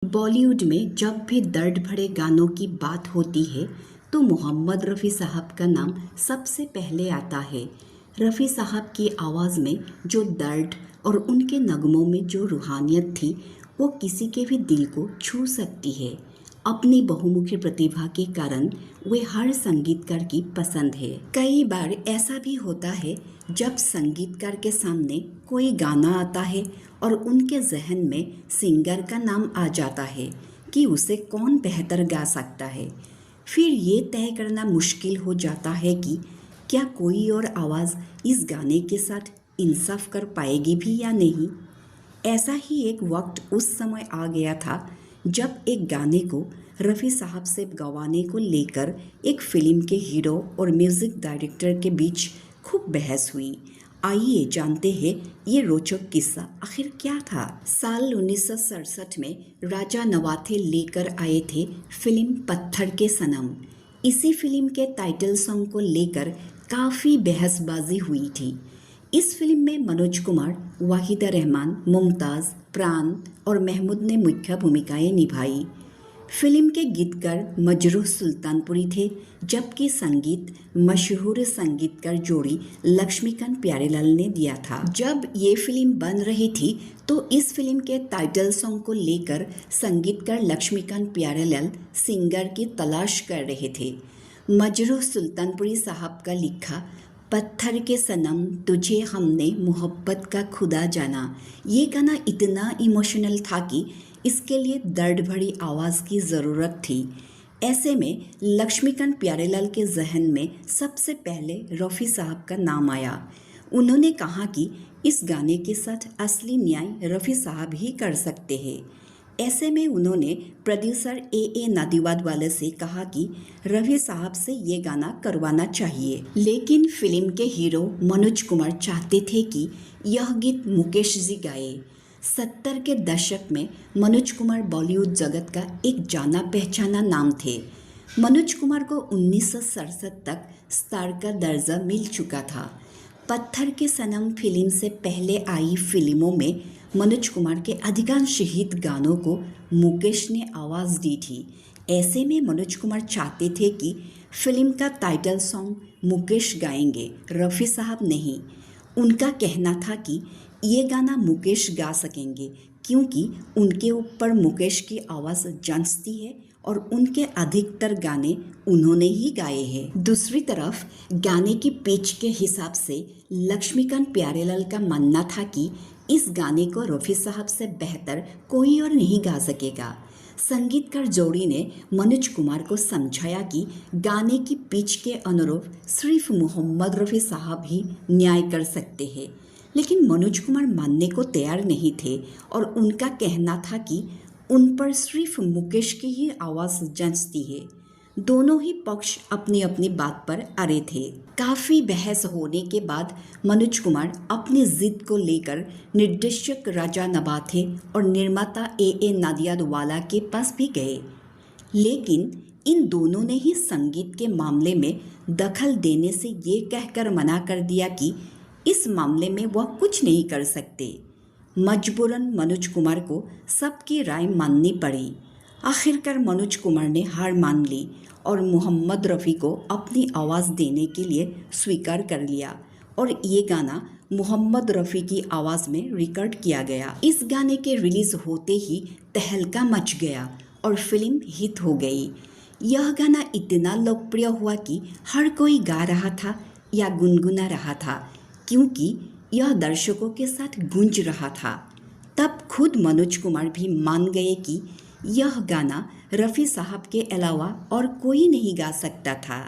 बॉलीवुड में जब भी दर्द भरे गानों की बात होती है तो मोहम्मद रफ़ी साहब का नाम सबसे पहले आता है। रफ़ी साहब की आवाज़ में जो दर्द और उनके नगमों में जो रूहानियत थी वो किसी के भी दिल को छू सकती है। अपनी बहुमुखी प्रतिभा के कारण वे हर संगीतकार की पसंद है। कई बार ऐसा भी होता है जब संगीतकार के सामने कोई गाना आता है और उनके जहन में सिंगर का नाम आ जाता है कि उसे कौन बेहतर गा सकता है। फिर ये तय करना मुश्किल हो जाता है कि क्या कोई और आवाज़ इस गाने के साथ इंसाफ कर पाएगी भी या नहीं। ऐसा ही एक वक्त उस समय आ गया था जब एक गाने को रफ़ी साहब से गवाने को लेकर एक फिल्म के हीरो और म्यूज़िक डायरेक्टर के बीच खूब बहस हुई। आइए जानते हैं ये रोचक किस्सा आखिर क्या था। साल 1967 में राजा नवाथे लेकर आए थे फिल्म पत्थर के सनम। इसी फिल्म के टाइटल सॉन्ग को लेकर काफ़ी बहसबाजी हुई थी। इस फिल्म में मनोज कुमार, वाहिदा रहमान, मुमताज़, प्राण और महमूद ने मुख्य भूमिकाएं निभाई। फिल्म के गीतकार मजरूह सुल्तानपुरी थे, जबकि संगीत मशहूर संगीतकार जोड़ी लक्ष्मीकांत प्यारेलाल ने दिया था। जब ये फिल्म बन रही थी तो इस फिल्म के टाइटल सॉन्ग को लेकर संगीतकार लक्ष्मीकांत प्यारेलाल सिंगर की तलाश कर रहे थे। मजरूह सुल्तानपुरी साहब का लिखा पत्थर के सनम तुझे हमने मोहब्बत का खुदा जाना, ये गाना इतना इमोशनल था कि इसके लिए दर्द भरी आवाज़ की ज़रूरत थी। ऐसे में लक्ष्मीकांत प्यारेलाल के जहन में सबसे पहले रफ़ी साहब का नाम आया। उन्होंने कहा कि इस गाने के साथ असली न्याय रफ़ी साहब ही कर सकते हैं। ऐसे में उन्होंने प्रोड्यूसर ए नादिवाद वाले से कहा कि रफ़ी साहब से ये गाना करवाना चाहिए। लेकिन फिल्म के हीरो मनोज कुमार चाहते थे कि यह गीत मुकेश जी गाए। 70 के दशक में मनोज कुमार बॉलीवुड जगत का एक जाना पहचाना नाम थे। मनोज कुमार को 1967 तक स्टार का दर्जा मिल चुका था। पत्थर के सनम फिल्म से पहले आई फिल्मों में मनोज कुमार के अधिकांश हिट गानों को मुकेश ने आवाज़ दी थी। ऐसे में मनोज कुमार चाहते थे कि फिल्म का टाइटल सॉन्ग मुकेश गाएंगे, रफ़ी साहब नहीं। उनका कहना था कि ये गाना मुकेश गा सकेंगे क्योंकि उनके ऊपर मुकेश की आवाज़ जंचती है और उनके अधिकतर गाने उन्होंने ही गाए हैं। दूसरी तरफ गाने की पिच के हिसाब से लक्ष्मीकांत प्यारेलाल का मानना था कि इस गाने को रफ़ी साहब से बेहतर कोई और नहीं गा सकेगा। संगीतकार जोड़ी ने मनोज कुमार को समझाया कि गाने की पिच के अनुरूप सिर्फ मोहम्मद रफ़ी साहब ही न्याय कर सकते हैं। लेकिन मनोज कुमार मानने को तैयार नहीं थे और उनका कहना था कि उन पर सिर्फ मुकेश की ही आवाज़ जंचती है। दोनों ही पक्ष अपनी अपनी बात पर अड़े थे। काफ़ी बहस होने के बाद मनोज कुमार अपनी जिद को लेकर निर्देशक राजा नवाथे और निर्माता ए नादियादवाला के पास भी गए। लेकिन इन दोनों ने ही संगीत के मामले में दखल देने से ये कहकर मना कर दिया कि इस मामले में वह कुछ नहीं कर सकते। मजबूरन मनोज कुमार को सबकी राय माननी पड़ी। आखिरकार मनोज कुमार ने हार मान ली और मोहम्मद रफ़ी को अपनी आवाज़ देने के लिए स्वीकार कर लिया और ये गाना मोहम्मद रफ़ी की आवाज़ में रिकॉर्ड किया गया। इस गाने के रिलीज़ होते ही तहलका मच गया और फिल्म हिट हो गई। यह गाना इतना लोकप्रिय हुआ कि हर कोई गा रहा था या गुनगुना रहा था क्योंकि यह दर्शकों के साथ गूंज रहा था। तब खुद मनोज कुमार भी मान गए कि यह गाना रफ़ी साहब के अलावा और कोई नहीं गा सकता था।